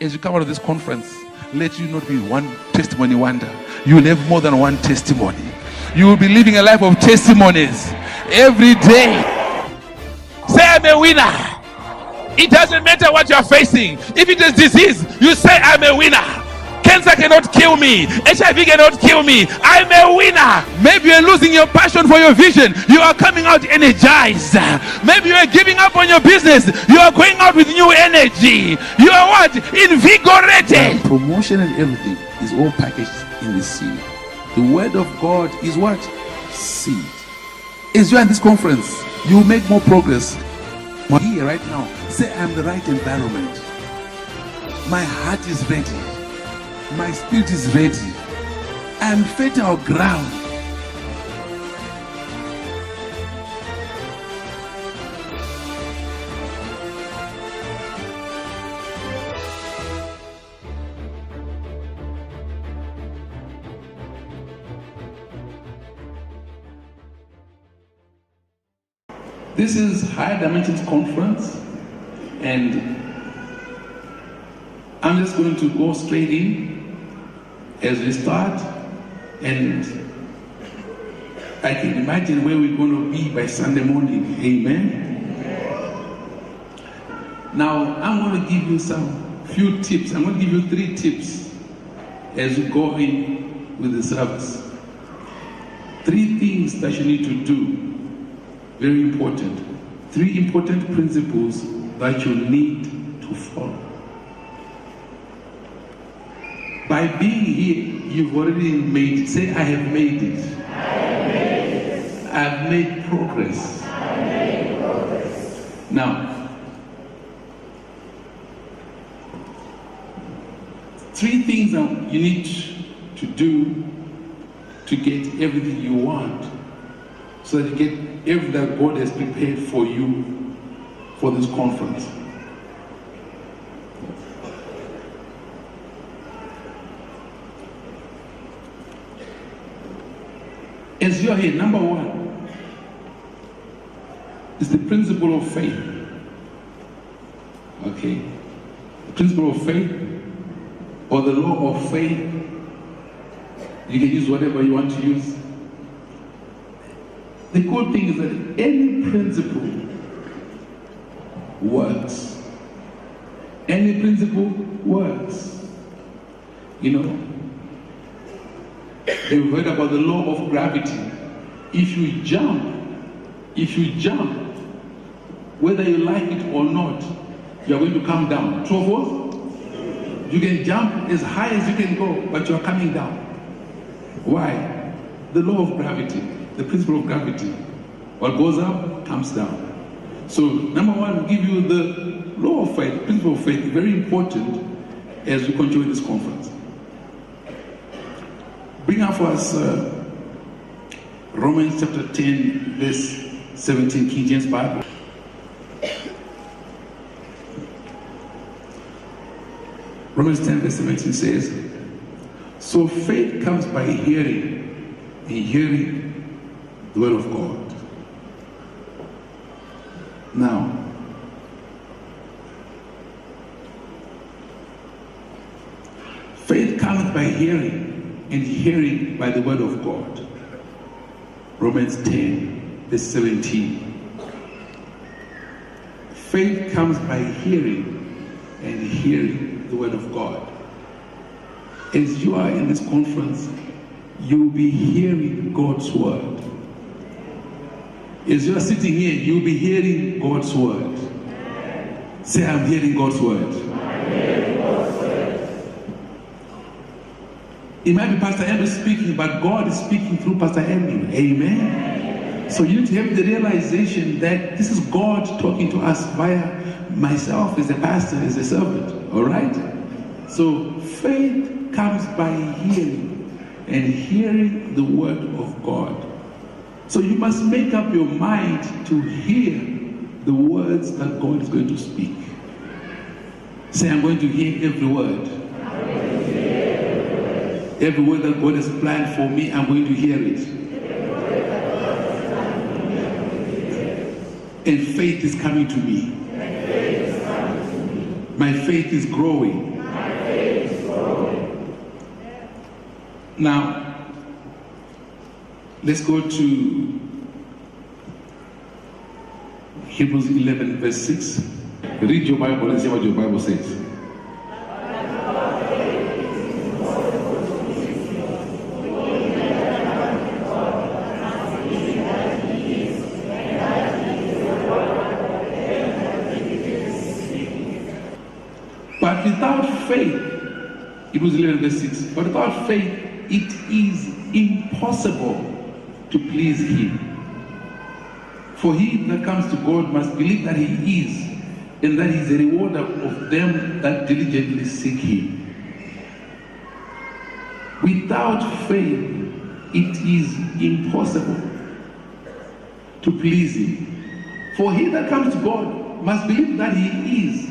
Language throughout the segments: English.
as you come out of this conference, let you not be one testimony wonder. You will have more than one testimony. You will be living a life of testimonies every day. Say, I'm a winner. It doesn't matter what you are facing. If it is disease, you say, I'm a winner. Cancer cannot kill me. HIV cannot kill me. I'm a winner. Maybe you're losing your passion for your vision. You are coming out energized. Maybe you are giving up on your business. You are going out with new energy. You are what? Invigorated. Promotion and everything is all packaged in the seed. The word of God is what? Seed. As you are in this conference, you will make more progress. Here right now, say, I'm the right environment. My heart is ready. My spirit is ready. I am fertile ground. This is Higher Dimensions Conference, and I'm just going to go straight in as we start, and I can imagine where we're going to be by Sunday morning. Amen. Now, I'm going to give you some few tips. I'm going to give you 3 tips as we go in with the service. 3 things that you need to do. Very important. 3 important principles that you need to follow. By being here, you've already made it. Say, I have made it. I have made it. I've made progress. I've made progress. Now, 3 things that you need to do to get everything you want, so that you get everything that God has prepared for you for this conference. As you are here, number 1 is the principle of faith. Okay? The principle of faith, or the law of faith. You can use whatever you want to use. The good thing is that any principle works. Any principle works. You know, you've heard about the law of gravity. If you jump, whether you like it or not, you are going to come down. True or false? You can jump as high as you can go, but you are coming down. Why? The law of gravity. The principle of gravity. What goes up, comes down. So, number 1, give you the law of faith, principle of faith, very important as we continue this conference. Bring up for us Romans chapter 10, verse 17, King James Bible. Romans 10, verse 17 says, so faith comes by hearing, and hearing the word of God. Now, faith comes by hearing, and hearing by the word of God. Romans 10, verse 17. Faith comes by hearing, and hearing the word of God. As you are in this conference, you will be hearing God's word. As you are sitting here, you will be hearing God's word. Say, I'm hearing God's word. I'm hearing God's word. It might be Pastor Andrew speaking, but God is speaking through Pastor Andrew. Amen. So you need to have the realization that this is God talking to us via myself as a pastor, as a servant. All right? So faith comes by hearing, and hearing the word of God. So you must make up your mind to hear the words that God is going to speak. Say, I'm going to hear every word. Every word that God has planned for me, I'm going to hear it. And faith is coming to me. My faith is growing. Now, let's go to Hebrews 11 verse 6. Read your Bible and see what your Bible says. But without faith, Hebrews 11 verse 6, but without faith it is impossible to please him. For he that comes to God must believe that he is, and that he is a rewarder of them that diligently seek him. Without faith it is impossible to please him. For he that comes to God must believe that he is,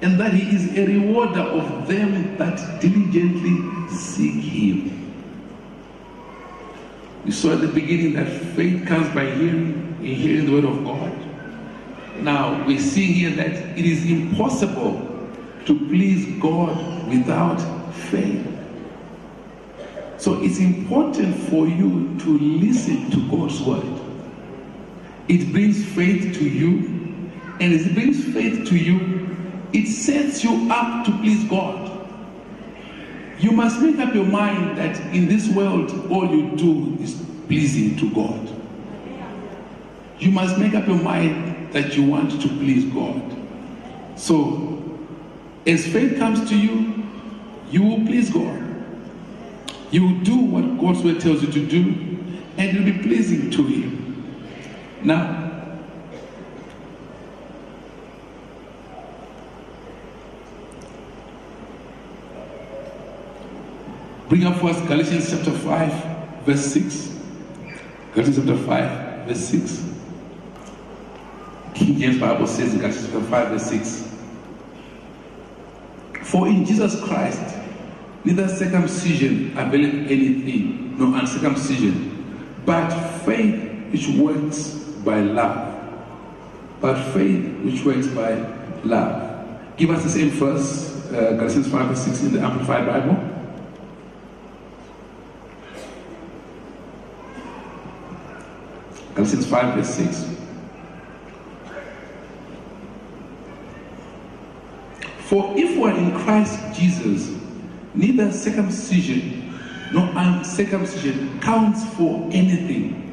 and that he is a rewarder of them that diligently seek him. We saw at the beginning that faith comes by hearing, and hearing the word of God. Now we see here that it is impossible to please God without faith. So it's important for you to listen to God's word. It brings faith to you, and as it brings faith to you, it sets you up to please God. You must make up your mind that in this world, all you do is pleasing to God. You must make up your mind that you want to please God. So, as faith comes to you, you will please God. You will do what God's word tells you to do, and you'll be pleasing to him. Now, bring up for us Galatians chapter 5, verse 6. Galatians chapter 5, verse 6. King James Bible says in Galatians chapter 5, verse 6. For in Jesus Christ, neither circumcision availeth anything, nor uncircumcision, but faith which works by love. But faith which works by love. Give us the same verse, Galatians 5, verse 6 in the Amplified Bible. Galatians 5 verse 6. For if we are in Christ Jesus, neither circumcision nor uncircumcision counts for anything,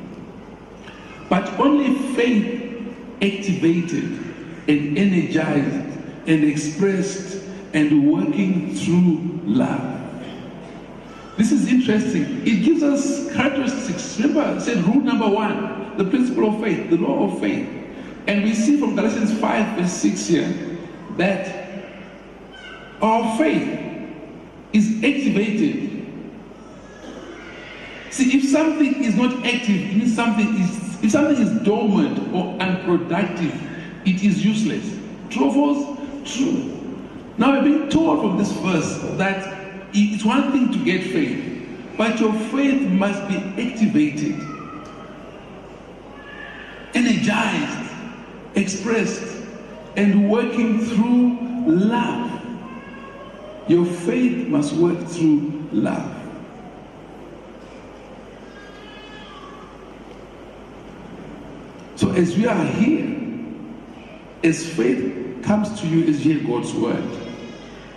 but only faith activated and energized and expressed and working through love. This is interesting. It gives us characteristics. Remember, I said rule number 1, the principle of faith, the law of faith. And we see from Galatians 5 verse 6 here that our faith is activated. See, if something is not active, it means if something is dormant or unproductive, it is useless. True or false? True. Now we're being told from this verse that it's one thing to get faith, but your faith must be activated, energized, expressed, and working through love. Your faith must work through love. So as we are here, as faith comes to you as you hear God's word,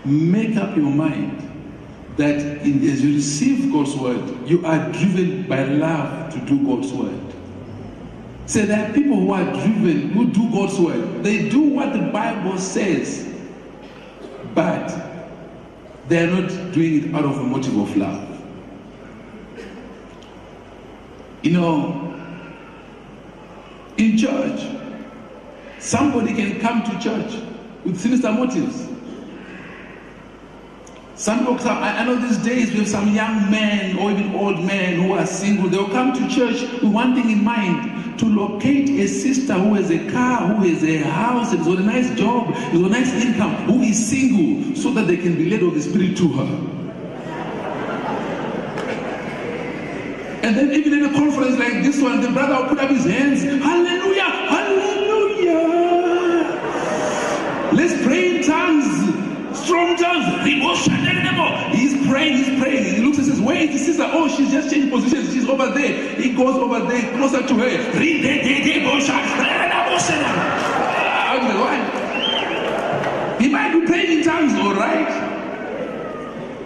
make up your mind that as you receive God's word, you are driven by love to do God's word. So there are people who are driven, who do God's word. They do what the Bible says, but they are not doing it out of a motive of love. You know, in church, somebody can come to church with sinister motives. Some folks, I know these days we have some young men or even old men who are single. They'll come to church with one thing in mind: to locate a sister who has a car, who has a house, has got a nice job, has got a nice income, who is single, so that they can be led of the Spirit to her. And then even in a conference like this one, the brother will put up his hands. Hallelujah! Hallelujah! Let's pray in tongues. Strong tongues. He's praying. praying, he's praying. He looks and says, where is the sister? Oh, she's just changed positions. She's over there. He goes over there, closer to her. He might be praying in tongues, all right?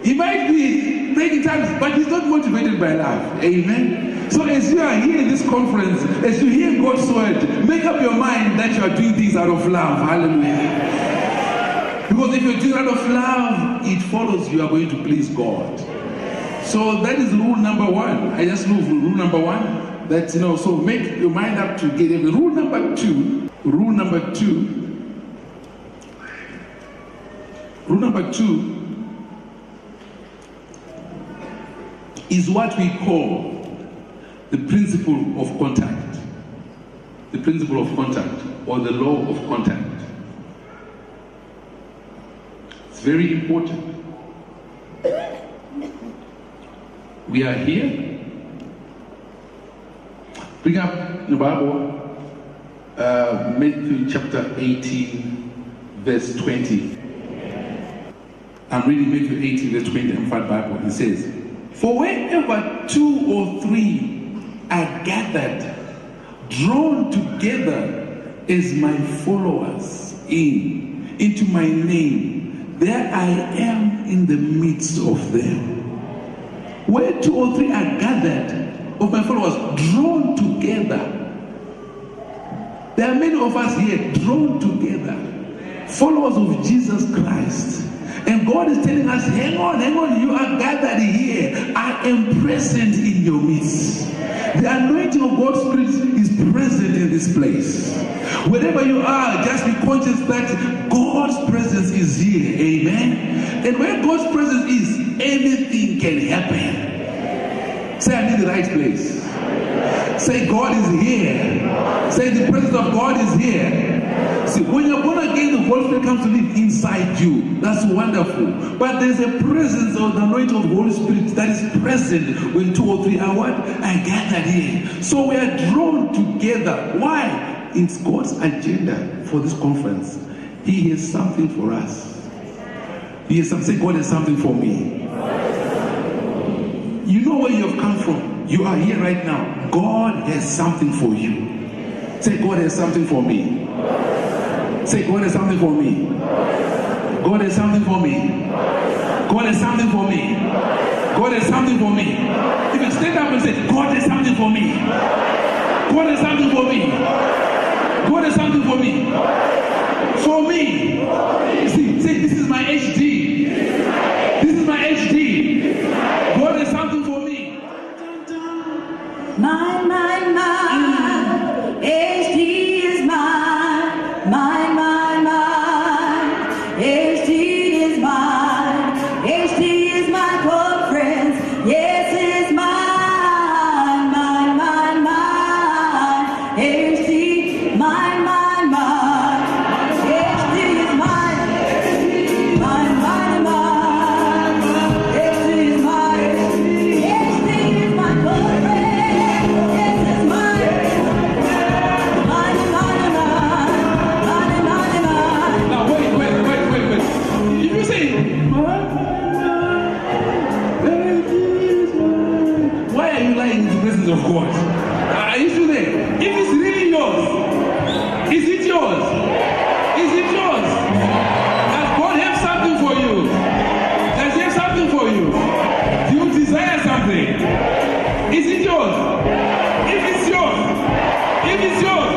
He might be praying in tongues, but he's not motivated by love. Amen? So as you are here in this conference, as you hear God's word, make up your mind that you are doing things out of love. Hallelujah. Because if you're doing out of love, it follows you are going to please God. So that is rule number one. I just know rule number one. That, so make your mind up to get it. Rule number two is what we call the principle of contact. The principle of contact, or the law of contact. It's very important. We are here. Bring up the Bible, Matthew chapter 18, verse 20. I'm reading Matthew 18, verse 20, Amplified Bible. It says, for wherever 2 or 3 are gathered, drawn together as my followers into my name, there I am in the midst of them. Where 2 or 3 are gathered of my followers, drawn together. There are many of us here drawn together, followers of Jesus Christ. And God is telling us, hang on, you are gathered here. I am present in your midst. The anointing of God's Spirit is present in this place. Wherever you are, just be conscious that God's presence is here. Amen. And where God's presence is, anything can happen. Say, I'm in the right place. Say, God is here. Say, the presence of God is here. See, when you're born again, the Holy Spirit comes to live inside you. That's wonderful. But there's a presence of the anointing of the Holy Spirit that is present when 2 or 3 are what? I gathered here. So we are drawn together. Why? It's God's agenda for this conference. He has something for us. He has something. Say, God has something for me. You know where you have come from. You are here right now. God has something for you. Say, God has something for me. Say, God has something for me. God has something for me. God has something for me. God has something for me. You can stand up and say, God has something for me. God has something for me. God has something for me. For me. See, say, this is my HD. This is my HD. God has something for me. My, HD is mine. My, HD is mine. HD is my conference. Yes, it's mine. HD, mine. HD is mine. HD is mine. HD is my conference. Yes, it's mine. Now wait. If you say, why are you lying in the presence of God? Are you still there? If it's really yours, is it yours? Is it yours? Does God have something for you? Does He have something for you? Do you desire something? Is it yours? If it's yours, if it's yours,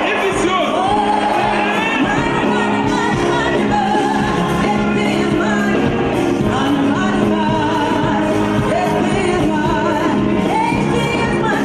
if it's yours. My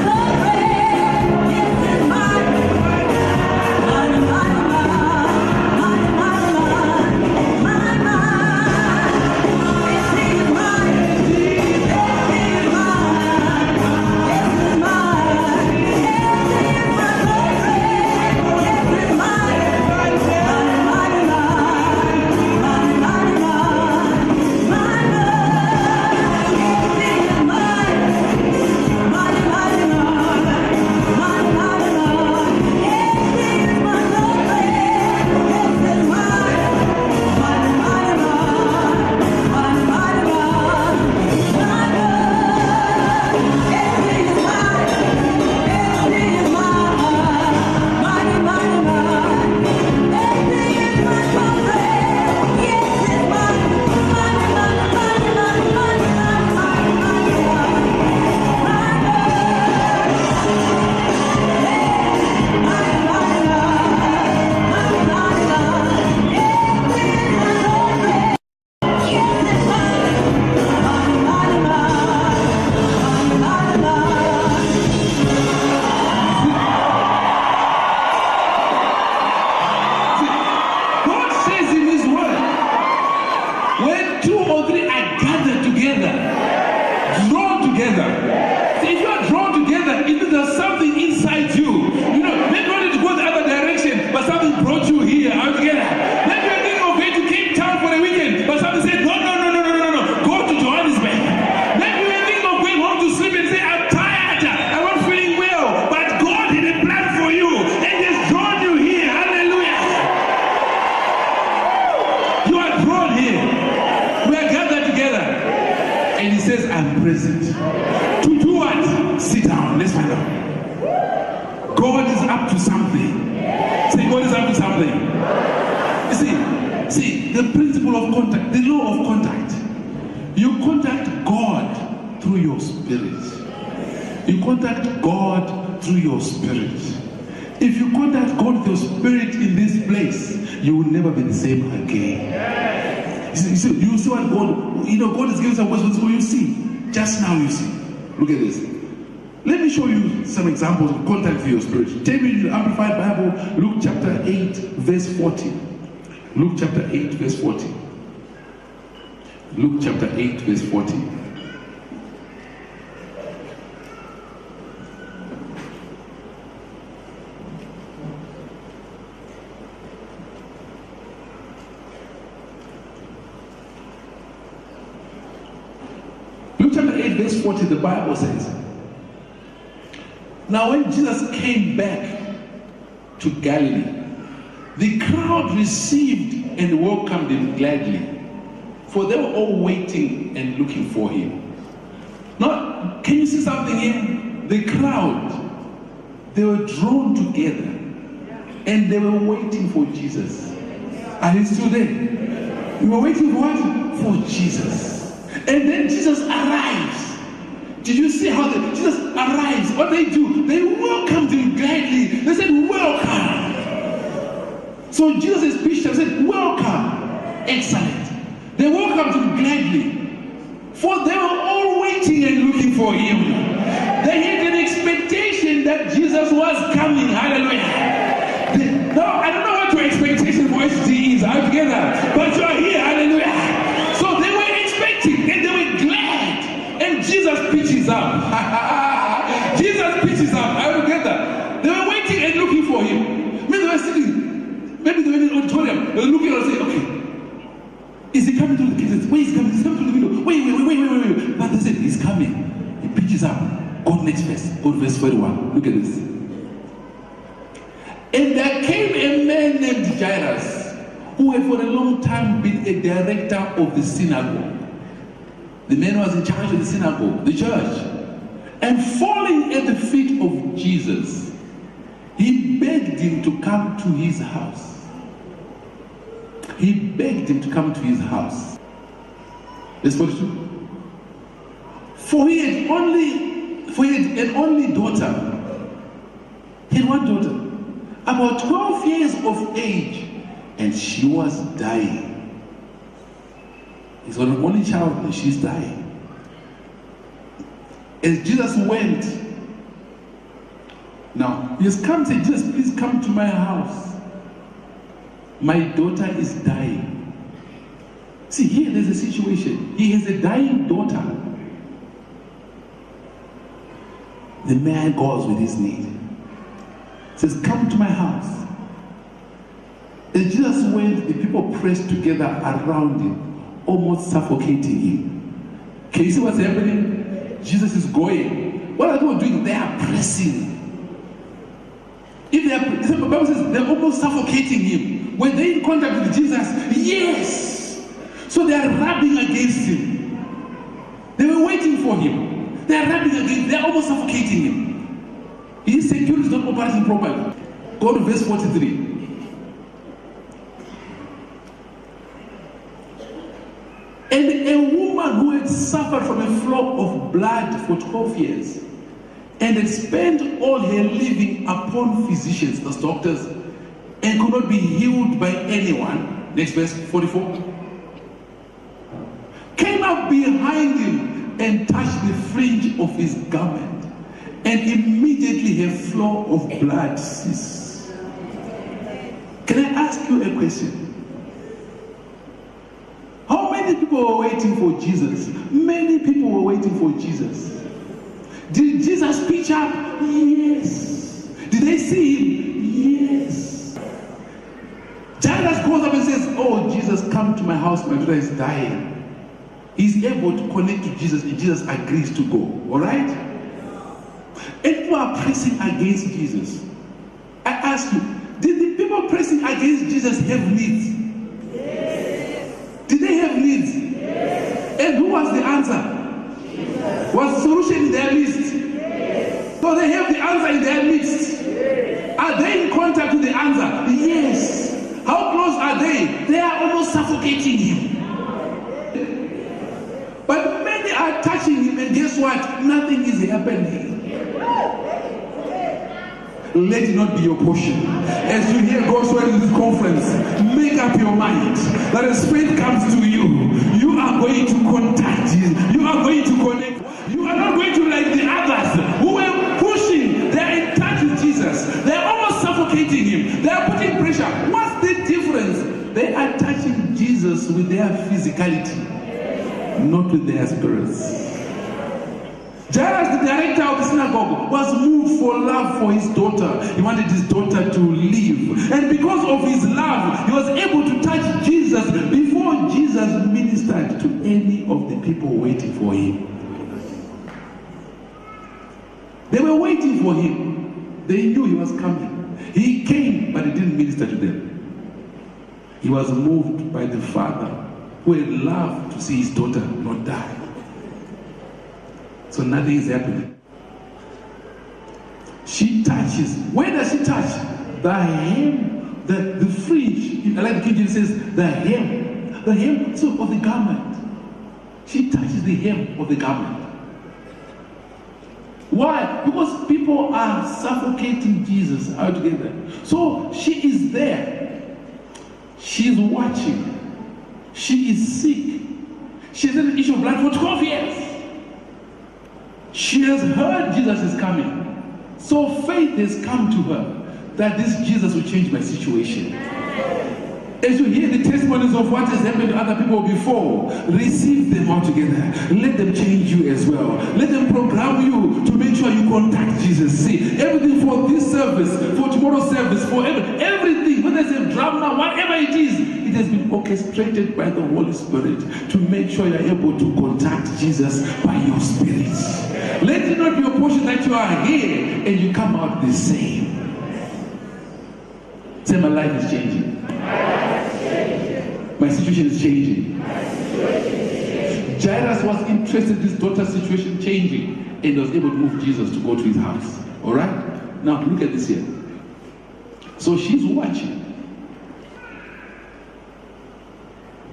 two or three are gathered together, drawn together. See, if you are drawn together, it means there's something inside you. You know, maybe you wanted to go the other direction, but something brought you here. Are you together? Maybe you're thinking of going to Cape Town for the weekend, but something said, no, go to Johannesburg. Maybe you're thinking of going home to sleep and say, I'm tired, I'm not feeling well, but God had a plan for you and has drawn you here. Hallelujah. You are drawn here. We are gathered together. And he says, I'm present. To do what? Sit down. Let's find out. God is up to something. Say, God is up to something. You see, the principle of contact, the law of contact. You contact God through your spirit. You contact God through your spirit. If you contact God with your spirit in this place, you will never be the same again. You see what God, God is giving some words. So you see, just now you see. Look at this. Let me show you some examples of contact with your spirit. Take me to the Amplified Bible, Luke chapter 8, verse 40. Luke chapter 8, verse 40. Luke chapter 8, verse 40. Luke chapter 8, verse 40, the Bible says, now when Jesus came back to Galilee, the crowd received and welcomed him gladly, for they were all waiting and looking for him. Now, can you see something here? The crowd, they were drawn together and they were waiting for Jesus. Are you still there? We were waiting for what? For Jesus. And then Jesus arrives. Did you see how Jesus arrives? What they do? They welcomed him gladly. They said, welcome. So Jesus' speech said, welcome. Excellent. They welcomed him gladly. For they were all waiting and looking for him. They had an expectation that Jesus was coming. Hallelujah. Now, I don't know what your expectation for SG is. Are you together? But you are here. Hallelujah. So they were expecting and they were glad. And Jesus pitches up. Jesus pitches up. Are you together? They were waiting and looking for him. Maybe they were sitting. Maybe they were in the auditorium. They were looking and saying, okay, is he coming through the gate? Wait, he's coming. He's coming through the window. Wait. But they said, he's coming. He pitches up. Go to next verse. Go to verse 41. Look at this. And there came a man named Jairus, who had for a long time been a director of the synagogue. The man was in charge of the synagogue, the church. And falling at the feet of Jesus, he begged him to come to his house. He begged him to come to his house. Verse 42. For he had an only daughter. He had one daughter, about 12 years of age, and she was dying. He's got an only child and she's dying. As Jesus went, now he has come and said, Jesus, please come to my house. My daughter is dying. See, here there's a situation. He has a dying daughter. The man goes with his need. Says, come to my house. As Jesus went, the people pressed together around him, almost suffocating him. Can you see what's happening? Jesus is going. What are they doing? They are pressing. If they are, the Bible says they're almost suffocating him. Were they in contact with Jesus? Yes. So they are rubbing against him. They were waiting for him. They are rubbing against. They are almost suffocating him. His security is not operating properly. Go to verse 43. And a woman who had suffered from a flow of blood for 12 years and had spent all her living upon physicians, those doctors, and could not be healed by anyone. Next verse 44. Came up behind him and touched the fringe of his garment, and immediately her flow of blood ceased. Can I ask you a question? How many many people were waiting for Jesus. Many people were waiting for Jesus. Did Jesus pitch up? Yes. Did they see him? Yes. Jairus goes up and says, oh, Jesus, come to my house. My daughter is dying. He's able to connect to Jesus, and Jesus agrees to go. All right? And people are pressing against Jesus. I ask you, did the people pressing against Jesus have needs? Yes. Did they have needs? Yes. And who was the answer? Jesus. Was the solution in their midst? Yes. So they have the answer in their midst. Yes. Are they in contact with the answer? Yes. How close are they? They are almost suffocating him. But many are touching him, and guess what? Nothing is happening. Let it not be your portion. As you hear God's word in this conference, make up your mind that as faith comes to you, you are going to contact Jesus. You are going to connect. You are not going to like the others who were pushing. They are in touch with Jesus. They are almost suffocating him. They are putting pressure. What's the difference? They are touching Jesus with their physicality, not with their spirits. Jairus, the director of the synagogue, was moved for love for his daughter. He wanted his daughter to live. And because of his love, he was able to touch Jesus before Jesus ministered to any of the people waiting for him. They were waiting for him. They knew he was coming. He came, but he didn't minister to them. He was moved by the Father, who had loved to see his daughter not die. So nothing is happening. She touches. Where does she touch? The hem, the fringe. I like the King James says the hem so of the garment. She touches the hem of the garment. Why? Because people are suffocating Jesus altogether. So she is there. She is watching. She is sick. She has had an issue of blood for 12 years. She has heard Jesus is coming. So faith has come to her that this Jesus will change my situation. As you hear the testimonies of what has happened to other people before, receive them all together. Let them change you as well. Let them program you to make sure you contact Jesus. See, everything for this service, for tomorrow's service, for everything, whether it's a drama, whatever it is, it has been orchestrated by the Holy Spirit to make sure you're able to contact Jesus by your spirit. Let it not be a portion that you are here and you come out the same. Say, my life is changing. My situation is changing. Jairus was interested in his daughter's situation changing and was able to move Jesus to go to his house. All right? Now look at this here. So she's watching.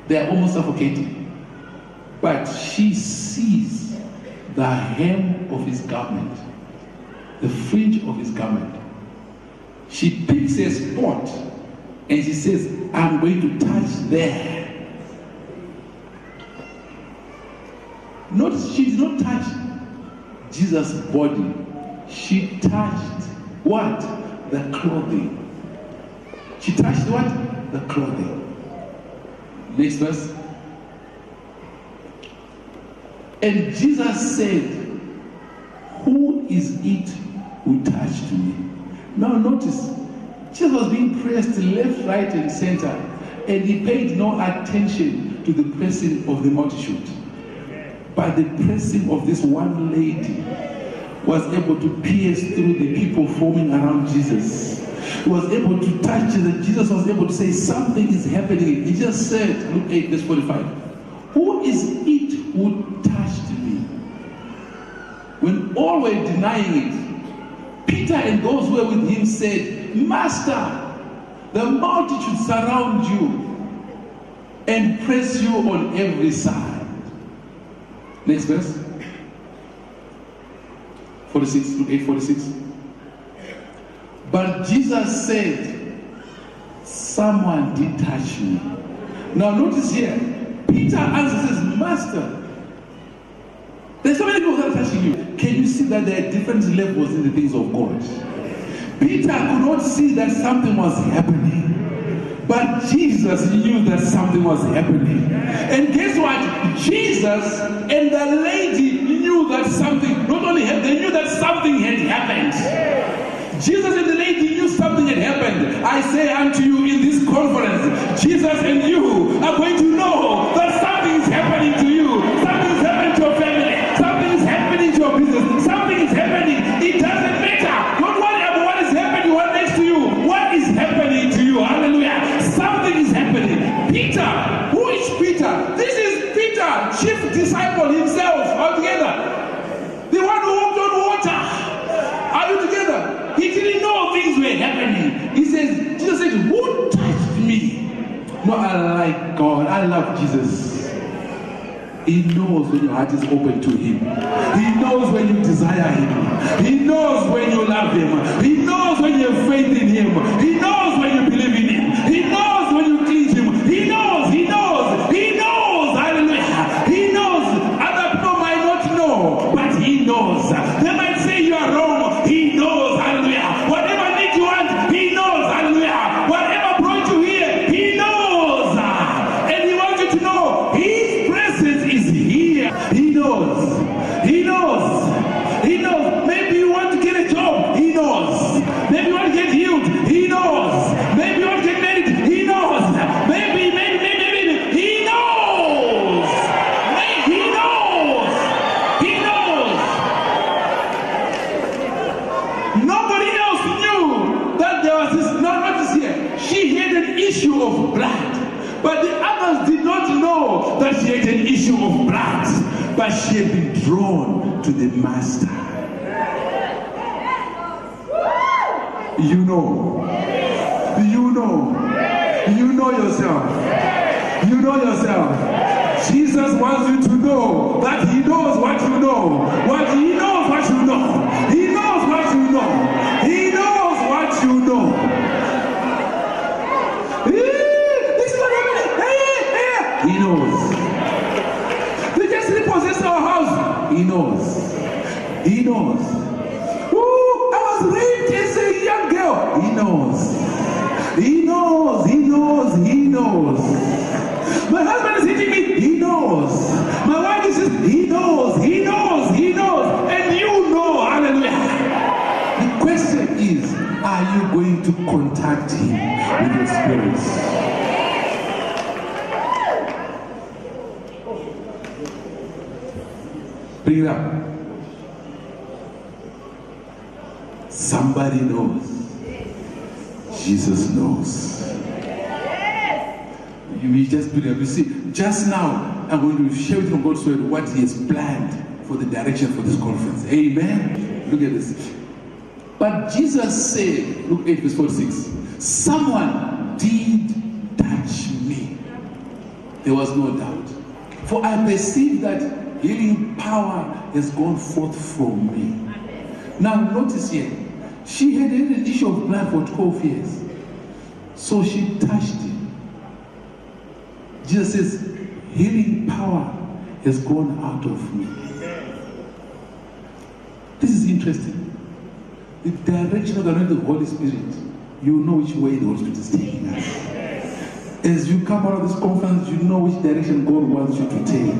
They are almost suffocating. But she sees the hem of his garment, the fringe of his garment. She picks a spot and she says, I'm going to touch there. Notice she did not touch Jesus' body. She touched what? The clothing. She touched what? The clothing. Next verse. And Jesus said, who is it who touched me? Now notice, Jesus was being pressed left, right, and center, and he paid no attention to the pressing of the multitude. But the pressing of this one lady was able to pierce through the people forming around Jesus. He was able to touch Jesus. Jesus was able to say, something is happening. He just said, Luke 8, verse 45, who is it who touched me? When all were denying it, Peter and those who were with him said, Master, the multitude surround you and press you on every side. Next verse. 46, Luke 8:46. But Jesus said, someone did touch me. Now notice here, Peter answers, says, Master, there's so many people that are touching you. Can you see that there are different levels in the things of God? Peter could not see that something was happening. But Jesus knew that something was happening. And guess what? Jesus and the lady knew that something, not only happened, they knew that something had happened. Jesus and the lady knew something had happened. I say unto you in this conference, Jesus and you are going to know that something is happening to you. Something is happening to your family. Something is happening to your business. Something is happening. It doesn't matter. Don't worry about what is happening, what next to you. What is happening to you? Hallelujah. Something is happening. Peter. Who is Peter? This is Peter, chief disciple himself, altogether. The one who walked on water. Are you together? He didn't know things were happening. He says, Jesus said, who touched me? No, I like God. I love Jesus. He knows when your heart is open to him. He knows when you desire him. He knows when you love him. He knows when you have faith in him. He knows when you believe in him. He knows when you cleanse him. He knows, he knows, he knows. Hallelujah. He knows. Other people might not know, but he knows. They might say you are wrong. He knows. Hallelujah. Whatever need you want, he knows. Hallelujah. Whatever brought you here, he knows. And he wants you to know his presence is here. He knows. He knows. He knows. Maybe you want to get a job. He knows. Maybe you want to get healed. He knows. Maybe you want to get married. He knows. Maybe. He knows. He knows. He knows. Nobody else knew that there was this, not this here. She had an issue of blood. But the others did not know that she had an issue of blood. But she had been drawn to the master. You know. You know. You know yourself. You know yourself. Jesus wants you to know that he knows what you know. What he knows what you know. He knows what you know. He knows what you know. This is what happening. He knows. They just repossessed our house. He knows. He knows. Ooh, I was raped as a young girl. He knows. He knows. He knows. He knows. My husband is hitting me. He knows. My wife is just, he knows. He knows. He knows. And you know. Hallelujah. The question is, are you going to contact him with your spirits? Bring it up. Somebody knows. Jesus knows. You just put it up. You see, just now, I'm going to share with you from God's word what he has planned for the direction for this conference. Amen. Look at this. But Jesus said, Luke 8 verse 46, someone did touch me. There was no doubt. For I perceive that healing power has gone forth from me. Now notice here, she had an issue of blood for 12 years. So she touched him. Jesus says, healing power has gone out of me. This is interesting. The direction of the Holy Spirit, you know which way the Holy Spirit is taking us. As you come out of this conference, you know which direction God wants you to take.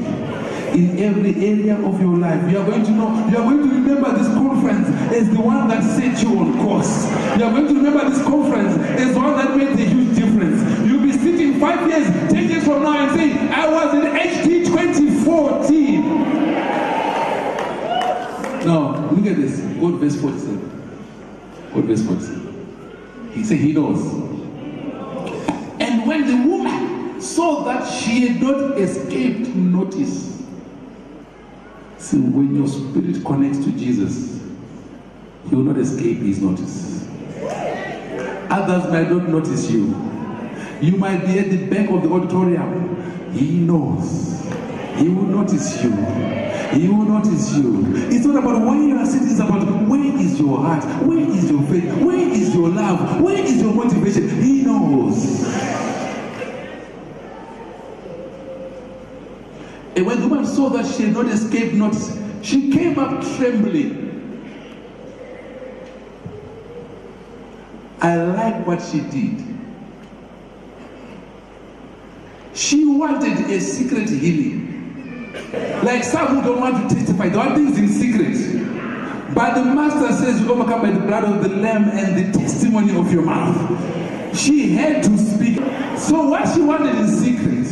In every area of your life, you are going to know, you are going to remember this conference as the one that set you on course. You are going to remember this conference as the one that made a huge difference. You'll be sitting 5 years, 10 years from now and saying, I was in HD 2014. Now, look at this. Go to verse 47. Go to verse 47. He said he knows. And when the woman saw that she had not escaped notice, see, when your spirit connects to Jesus, he will not escape his notice. Others might not notice you. You might be at the back of the auditorium. He knows. He will notice you. He will notice you. It's not about where you are sitting, it's about where is your heart, where is your faith, where is your love, where is your motivation. He knows. And when the woman saw that she had not escaped notice, she came up trembling. I like what she did. She wanted a secret healing. Like some who don't want to testify, they want things in secret. But the master says you overcome by the blood of the Lamb and the testimony of your mouth. She had to speak. So what she wanted in secret,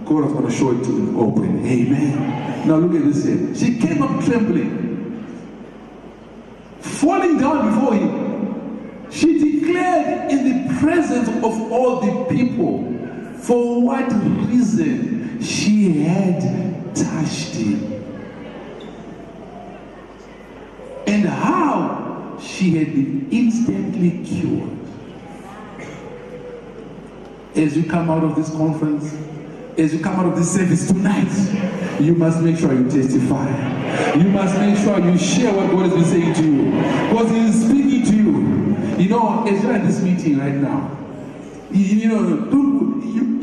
God was going to show it to him open. Amen. Now look at this here. She came up trembling, falling down before him. She declared in the presence of all the people for what reason she had touched him and how she had been instantly cured. As you come out of this conference, as you come out of this service tonight, you must make sure you testify. You must make sure you share what God has been saying to you, because He is speaking to you. You know, as you're at this meeting right now,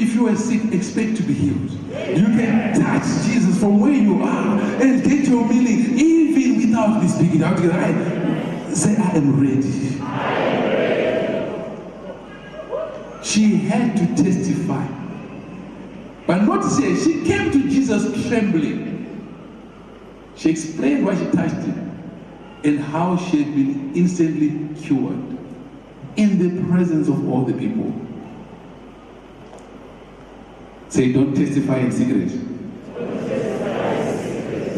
if you are sick, expect to be healed. You can touch Jesus from where you are and get your healing even without me speaking out. Say, I am ready. She had to testify. But not to say, she came to Jesus trembling. She explained why she touched him and how she had been instantly cured in the presence of all the people. Say, don't testify in secret.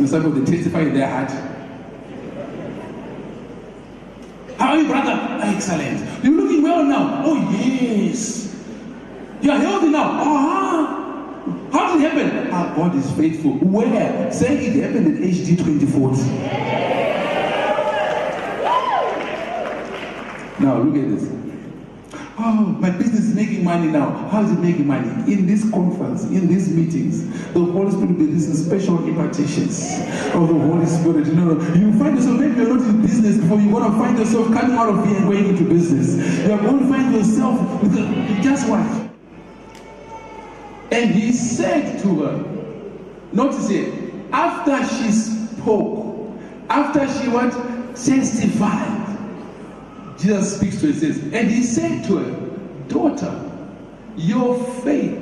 Some of them testify in their heart. How are you, brother? Excellent. You're looking well now. Oh, yes. You are healthy now. How did it happen? God is faithful. Where? Say it happened in HD 2040. Now, look at this. Oh, my business is making money now. How is it making money? In this conference, in these meetings, the Holy Spirit will be releasing special impartations of the Holy Spirit. You find yourself, maybe you're not in business before, you're going to find yourself coming out of here and going into business. You're going to find yourself, just watch. And he said to her, notice here, after she spoke, after she what? Testified. Jesus speaks to her and says, and he said to her, daughter, your faith,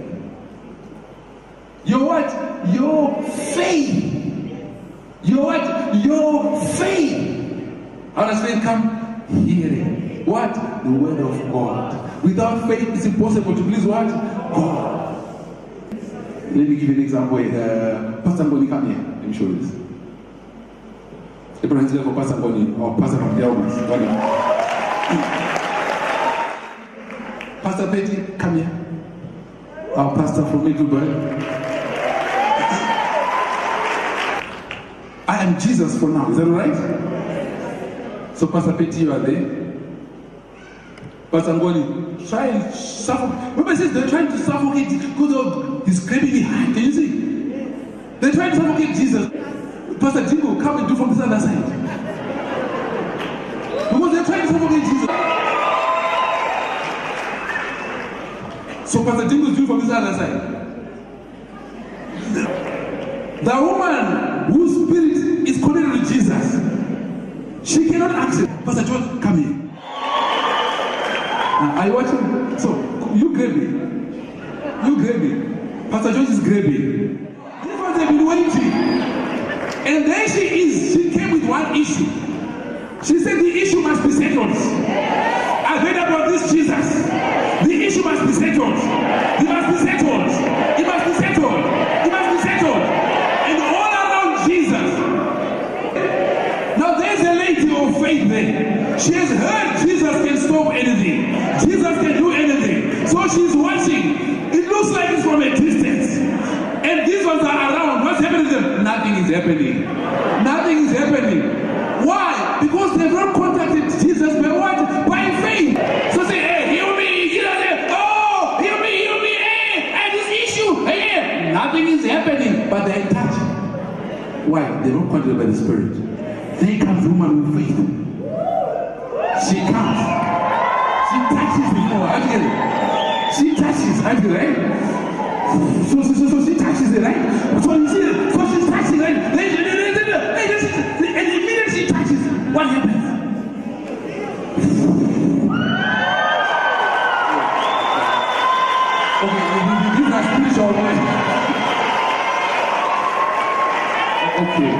your what? Your faith. Your what? Your faith. How does faith come? Hearing. What? The word of God. Without faith, it's impossible to please what? God. Let me give you an example. Pastor Ngoni, come here. Let me show you this. Abraham's level for Pastor Ngoni or Pastor from the Elvis. Pastor Betty, come here. Our pastor from Middleburg. I am Jesus for now. Is that all right? So Pastor Betty, you are there. Pastor Ngoni, try and suffocate. Remember, it says they're trying to suffocate because he's creeping behind. Can you see? They're trying to suffocate Jesus. Pastor Jingo, come and do from this other side. Because they're trying to suffocate Jesus. So Pastor Jingo is doing from this other side. The woman whose spirit is connected to Jesus, she cannot access. Pastor George, come here. Are you watching? So, you grab me. You grab me. Pastor George is grabbing. This one they've been waiting. And there she is. She came with one issue. She said the issue must be settled. I've heard about this Jesus. The issue must be settled. It must be settled. It must be settled. It must be settled. And all around Jesus. Now there's a lady of faith there. She has heard Jesus can stop anything. Jesus can do anything. So she's watching. It looks like it's from a distance. And these ones are around. What's happening to them? Nothing is happening. Nothing is happening. Why? Because they've not contacted Jesus by what? By faith. So say, hey, heal me. Jesus said, oh, heal me, hey, I have this issue. Hey, nothing is happening. But they're in touch. Why? They're not contacted by the Spirit. They come to woman with faith. She comes. She touches me. She touches, right? So she touches it, right? So you see, so she's touching, right? And immediately she touches it. What happens? Okay, these are spiritual Okay.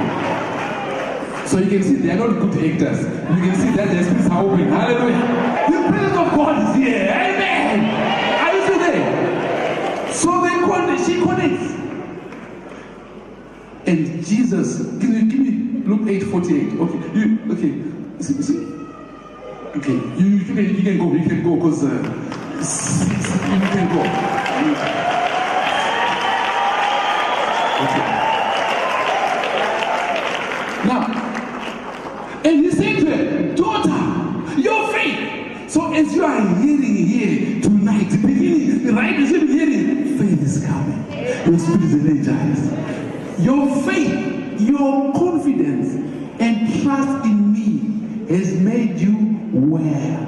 So you can see they are not good actors. You can see that their spirits are open. Hallelujah. The presence of God is here. Amen. Are you still there? So they connect. She connects. And Jesus, give me Luke 8:48. Okay. See. Okay. You can go. You can go because you can go. Okay. Now, and he said to her, daughter, your faith. So as you are hearing here tonight, beginning, right as you're hearing, faith is coming. Your spirit is energized. Your faith, your confidence, and trust in me has made you well.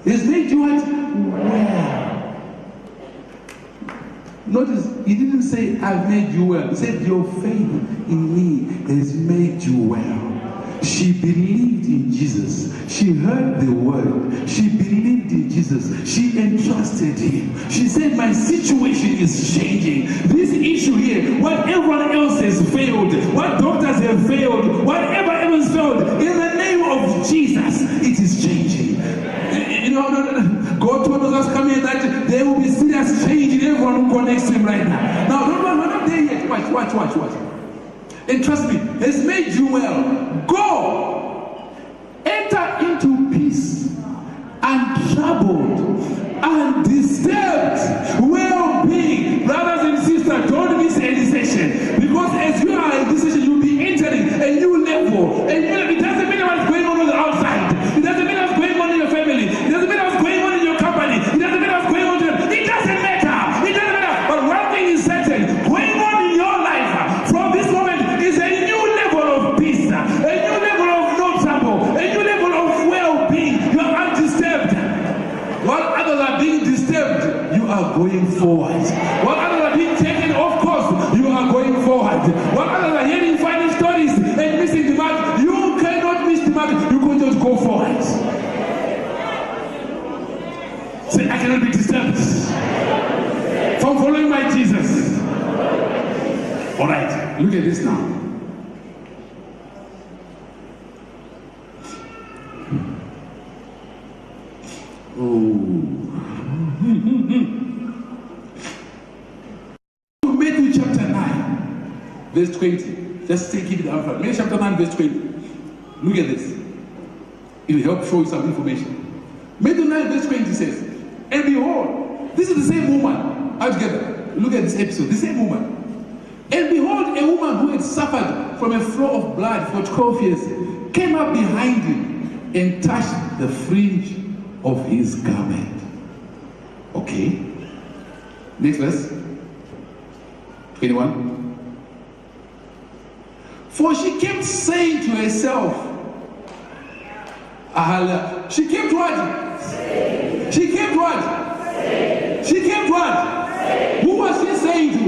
Has made you what? Well. Notice, he didn't say, I've made you well. He said, your faith in me has made you well. She believed in Jesus. She heard the word. She believed in Jesus. She entrusted him. She said, my situation is changing. This issue here, what everyone else has failed, what doctors have failed, whatever else failed, in the name of Jesus, it is changing. You know, God told us come here that there will be serious change in everyone who connects to him right now. Now, we're not there yet. Watch. And trust me, has made you well. Go, enter into peace, untroubled, undisturbed well-being. Brothers and sisters, don't miss any session. Because as you are in this session, you'll be entering a new level. It doesn't matter what's going on the outside. It doesn't matter what's going on in your family. It doesn't matter what's going on in your company. It doesn't matter what's going on to them. It doesn't matter. It doesn't matter. But one thing is certain. Going on in your life from this moment is a new level of peace, a new level of no trouble, a new level of well-being. You are undisturbed. While others are being disturbed, you are going forward. While others are being taken off course, you are going forward. While others are hearing funny stories and missing the mark, you cannot miss the mark. You can just go forward. Say, I cannot be disturbed from following my Jesus. All right, look at this now. Matthew chapter 9, verse 20. Just keep it out. Matthew chapter 9, verse 20. Look at this. It will help show you some information. Matthew 9, verse 20 says, and behold, this is the same woman. Altogether, look at this episode. The same woman. And behold, a woman who had suffered from a flow of blood for 12 years came up behind him and touched the fringe of his garment. Okay. Next verse. 21. For she kept saying to herself, she kept what? She kept what? She kept what? Who was she saying to?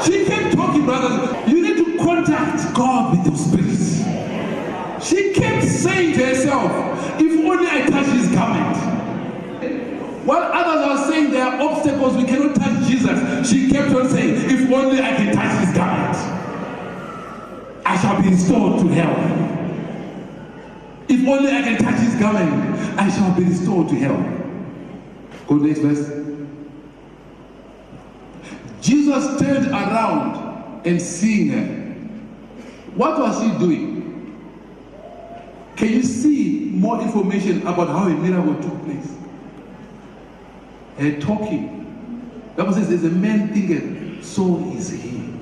She kept talking, brothers. You need to contact God with your spirit. She kept saying to herself, if only I touch his garment. While others are saying there are obstacles, we cannot touch Jesus, she kept on saying, if only I can touch his garment, I shall be restored to health. If only I can touch his garment, I shall be restored to health. Go next verse. Jesus turned around and seeing her. What was she doing? Can you see more information about how a miracle took place? Her talking. The Bible says, as a man thinketh, so is he.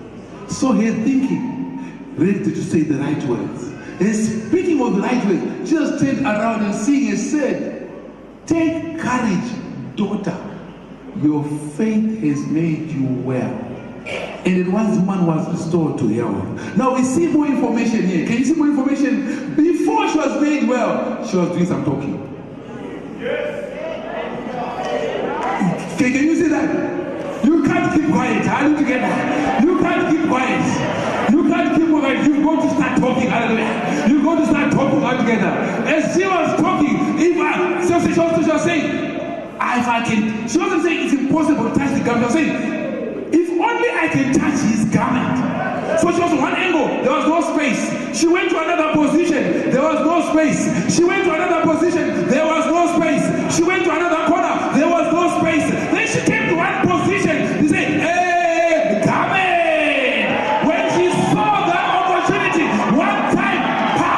So her thinking, ready to say the right words. And speaking of the right words, Jesus turned around and seeing and said, take courage, daughter. Your faith has made you well. And at once the man was restored to health. Now we see more information here. Can you see more information? Before she was made well, she was doing some talking. Can you see that? You can't keep quiet. Are you together? You can't keep quiet. You can't keep quiet. You've got to start talking. Hallelujah. You've got to start talking all together. As she was talking, she was saying, if I can, she wasn't saying it's impossible to touch the garment. She was saying, if only I can touch his garment. She went to another position. There was no space. She went to another position. There was no space. She went to another corner. There was no space. Then she came to one position. They said, hey, come in. When she saw that opportunity, one time, pa.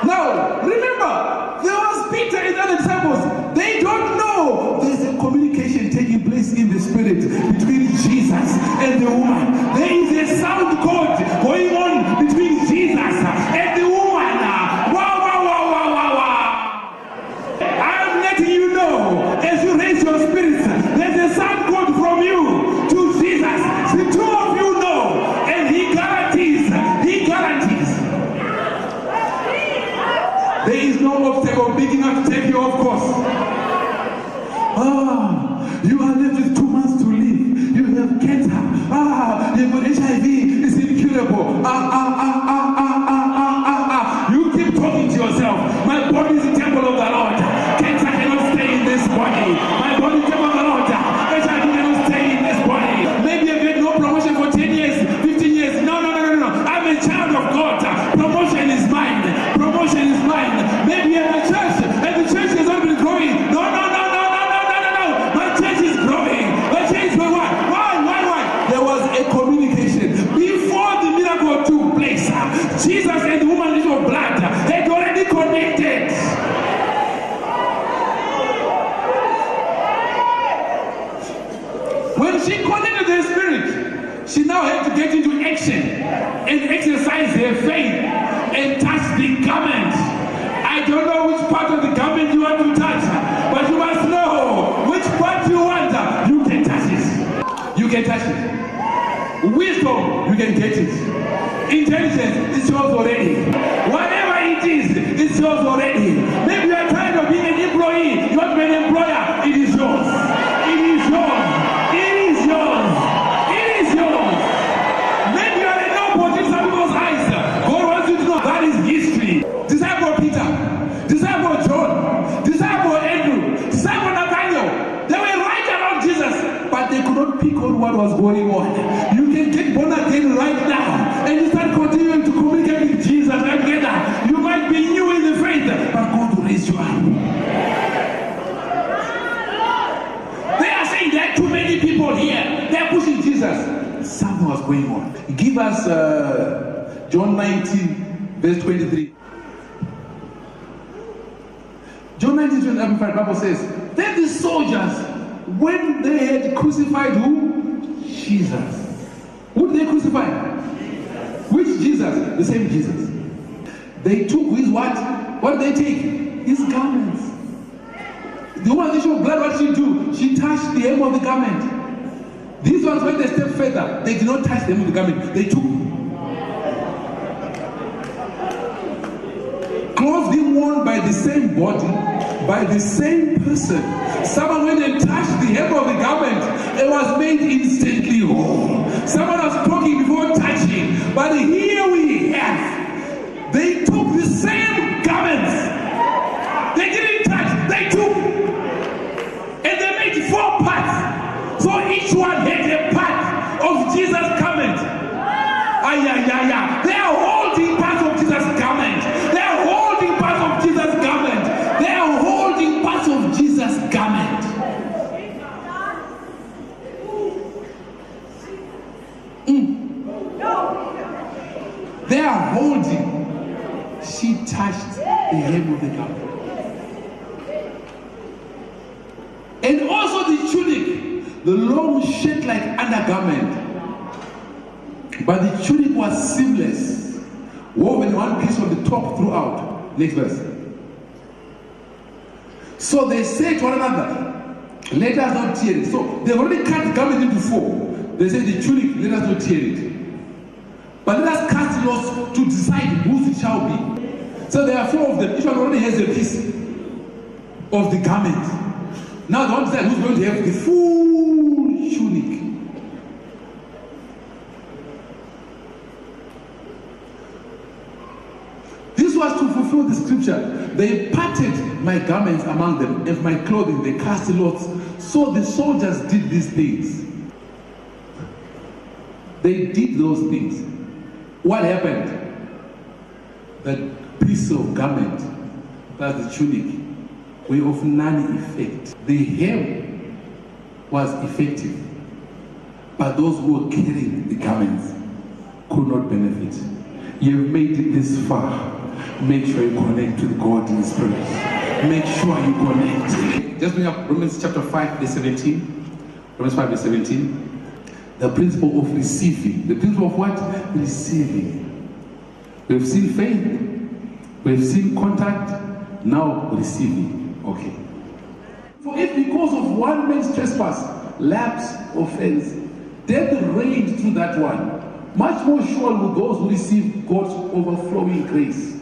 Now, remember, there was Peter and the other disciples. They don't know there's a communication taking place in the spirit between Jesus and the woman. There is a sound code going on between Jesus and the woman. Wow, wow, wow, wow, wow, wow. I'm letting you know, as you raise your spirits, there's a sound code from you to Jesus. The two of you know, and he guarantees. There is no obstacle big enough to take you off course. You are left with 2 months to live. You have cancer. You've got HIV. It's incurable. You keep talking to yourself. My body is the temple of the Lord. Cancer cannot stay in this body. My body is the temple of the Lord. HIV cannot stay in this body. Maybe you've had no promotion for 10 years, 15 years. No. I'm a child of God. Promotion is mine. Promotion is mine. Maybe you're in a church and the church has not been growing. No. My church is growing. My church is growing. Why? There was a communication. Before the miracle took place, Jesus and the woman with your blood had already connected. When she connected the spirit, she now had to get into action and exercise her faith and touch the garment. I don't know which part of the garment you want to touch, but you must know which part you want. You can touch it. You can touch it. Wisdom, you can get it. Intelligence, it's yours already. Whatever it is, it's yours already. Maybe you are tired of being an employee. You want to be an employer. It is yours. It is yours. It is yours. It is yours. Maybe you are a nobody in some people's eyes. God wants you to know that is history. Disciple Peter, disciple John, disciple Andrew, disciple Nathaniel. They were right around Jesus, but they could not pick on what was going on. You can get born again right now and you start continuing to communicate with Jesus together. You might be new in the faith, but God will raise you up. They are saying there are too many people here. They are pushing Jesus. Something was going on. Give us John 19, verse 23. John 19, 25, the Bible says, then the soldiers, when they had crucified who? Jesus. Who did they crucify? Jesus. Which Jesus? The same Jesus. They took his what? What did they take? His garments. The woman issue of blood, what did she do? She touched the hem of the garment. These ones went a step further. They did not touch the hem of the garment. They took clothes being worn by the same body, by the same person. Someone went and touched the hem of the garment. It was made instantly whole. Someone was talking before touching. But here we have, they took the same garments. They didn't touch, they took. And they made 4 parts. So each one had a part of Jesus' garment. They are holding parts of Jesus' garment. They are holding parts of Jesus' garment. They are holding parts of Jesus' garment. They are holding. She touched the hem of the garment. And also the tunic, the long shirt-like undergarment. But the tunic was seamless, woven one piece from the top throughout. Next verse. So they say to one another, let us not tear it. So they've already cut the garment into 4. They say the tunic, let us not tear it. But let us cast lots to decide whose it shall be. So there are 4 of them. Each one already has a piece of the garment. Now they want to decide who's going to have the full tunic. This was to fulfill the scripture. They parted my garments among them, and my clothing they cast lots. So the soldiers did these things. They did those things. What happened? That piece of garment, that's the tunic, were of none effect. The hem was effective, but those who were carrying the garments could not benefit. You've made it this far. Make sure you connect to the God in the Spirit. Make sure you connect. Just bring up Romans chapter 5, verse 17. Romans 5, verse 17. The principle of receiving. The principle of what? Receiving. We've seen faith. We've seen contact. Now receiving. Okay. For if because of one man's trespass, lapse, offense, death reigned through that one, much more sure will those who receive God's overflowing grace,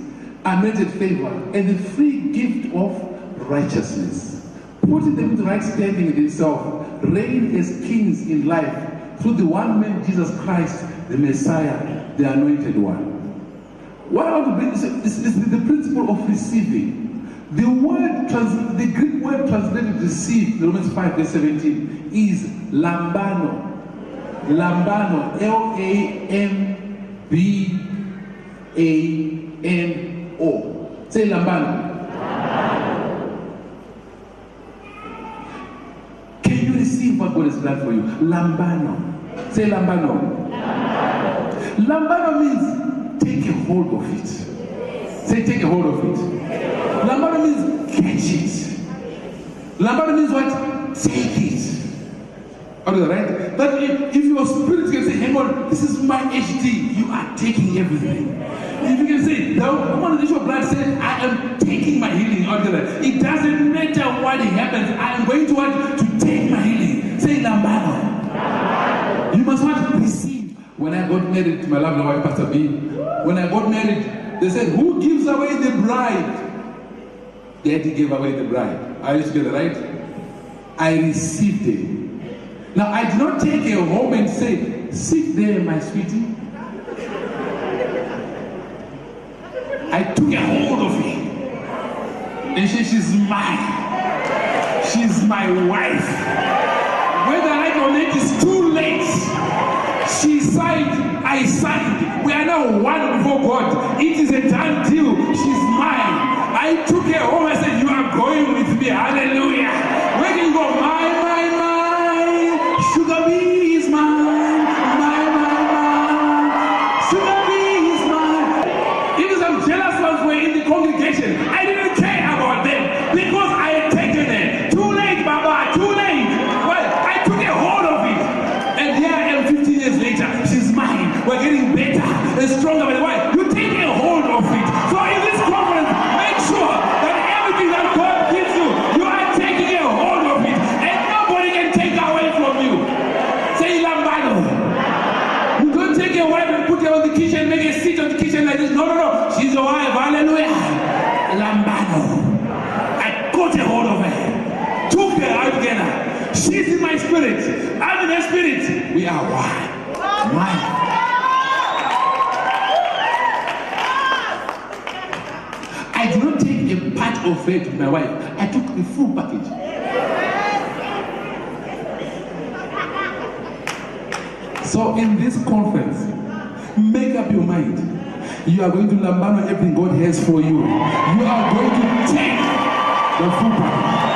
unmerited favor, and the free gift of righteousness, putting them to right standing with himself, reign as kings in life through the one man Jesus Christ, the Messiah, the anointed one. What I want to bring is the principle of receiving. The Greek word translated receive, Romans 5, verse 17, is lambano. Lambano, L-A-M-B-A-N-O. Say lambano. Can you receive what God has done for you? Lambano. Say lambano. Lambano means take a hold of it. Say take a hold of it. Lambano means catch it. Lambano means what? Take it. Right? But if your spirit can say, hang on, this is my HD, you are taking everything. If you can say, no, one of the blood says, I am taking my healing. It doesn't matter what happens, I am going to take my healing. Say lambano. You must not receive. When I got married to my lovely wife, Pastor B, when I got married, they said, who gives away the bride? Daddy gave away the bride. Are you together, right? I received it. Now, I did not take her home and say, sit there, my sweetie. I took a hold of her. And she's mine. She's my wife. Whether I donate is too late. She signed, I signed. We are now one before God. It is a done deal. She's mine. I took her home. I said, you are going with me. Hallelujah. Where can you go? My. Sugar bee is mine. Sugar bee is mine. Even some jealous ones were in the congregation. I didn't care about them because I had taken it. Too late, Baba. Too late. Well, I took a hold of it. And here I am 15 years later. She's mine. We're getting better and stronger. But why? You take a hold of it. So in this conference, make sure that everything that God gives you, you are taking a hold of it. And nobody can take away from you. Say lambano. You don't take your wife and put her on the kitchen, make her sit on the kitchen like this. No. She's your wife. Hallelujah. Lambano. I got a hold of her. Took her out together. She's in my spirit. I'm in her spirit. We are one. One. I did not take a part of it to my wife. I took the full package. So in this conference, make up your mind. You are going to lambano everything God has for you. You are going to take the full package.